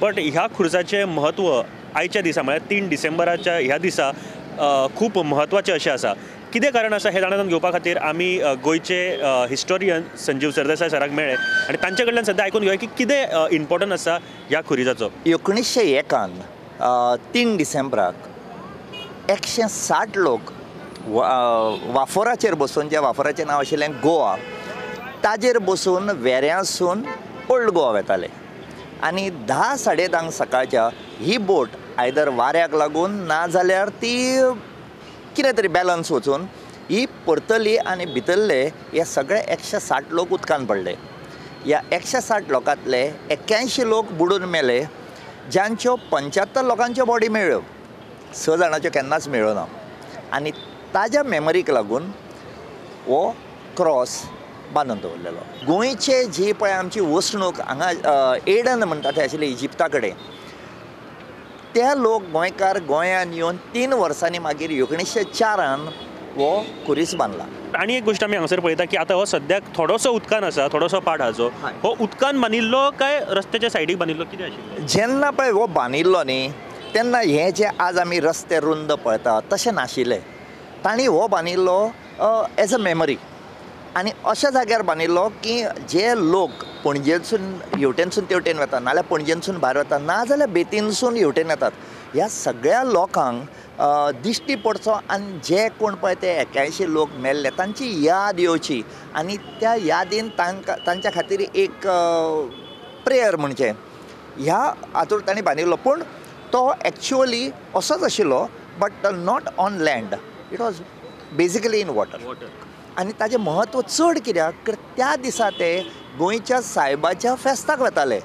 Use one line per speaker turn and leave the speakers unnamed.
But ह्या खुर्साचें म्हत्व आयच्या दिसा म्हळ्यार 3 डिसेंबराच्या ह्या दिसा खूप म्हत्वाचें अशें आसा. कितें कारण आसा हें जाणून घेवपा खातीर आमी गोंयचे हिस्टोरियन संजीव सरदेसाय सराक मेळ्ळे आनी तांचे कडल्यान सद्या आयकून घेवया की कितें इम्पॉर्टंट आसा ह्या खुरिसाचो.
1901 3 डिसेंबराक 160 लोक वाफोराचेर बसून, ज्या वाफोराचें नांव आशिल्लें गोवा, ताजेर बसून वेऱ्यांसून ओल्ड गोवा वेताले आनी 10-10:30 सकाळच्या ही बोट आयदर वाऱ्याक लागून ना जाल्यार ती कितें तरी बॅलन्स वचून ही परतली आनी भितरले हे सगळे 160 लोक उदकान पडले. ह्या 160 लोकांतले 81 लोक बुडून मेले, ज्यांच्यो 75 लोकांच्यो बॉडी मेळ्ळ्यो, 6 जाणांच्यो केन्नाच मेळ्ळ्यो ना. आनी ताज्या मेमरीक लागून हो क्रॉस बांदून दवरलेलो. गोंयचे जी पळय आमची वसणूक हांगा एडन म्हणटा थंय आशिल्ले इजिप्ता कडेन, ते लोक गोंयकार गोंयांत येवन 3 वर्सांनी मागीर 1904 हो खुरीस बांदला.
आनी एक गोश्ट आमी हांगासर पळयता की आतां हो सद्याक थोडोसो उदकान आसा, थोडोसो पाड आहा जो हो उदकान बांदिल्लो काय रस्त्याच्या सायडीक बांदिल्लो, कितें आशिल्लो?
जेन्ना पळय हो बांदिल्लो न्ही तेन्ना हे जे आज आमी रस्ते रुंद पळयता तशें नाशिल्ले. तांणी हो बांदिल्लो एज अ मेमरी आनी अशा जाग्यार बांदिल्लो की जे लोक पणजेसून हेवटेनसून तेवटेन वतात, नाल्यार पणजेनसून भायर वतात, ना जाल्यार बेतीनसून हेवटेन येतात, ह्या सगळ्या लोकांक दिश्टी पडचो आनी जे कोण पळय ते 81 लोक मेल्ले तांची याद येवची आनी त्या यादीन तांच्या खातीर एक प्रेयर म्हणचे ह्या हातूंत तांणी बांदिल्लो. पूण तो एक्चुअली असोच आशिल्लो, but not on land, it was basically in water. आनी ताजें म्हत्व चड कित्याक तर त्या दिसा ते गोंयच्या सायबाच्या फेस्ताक वताले.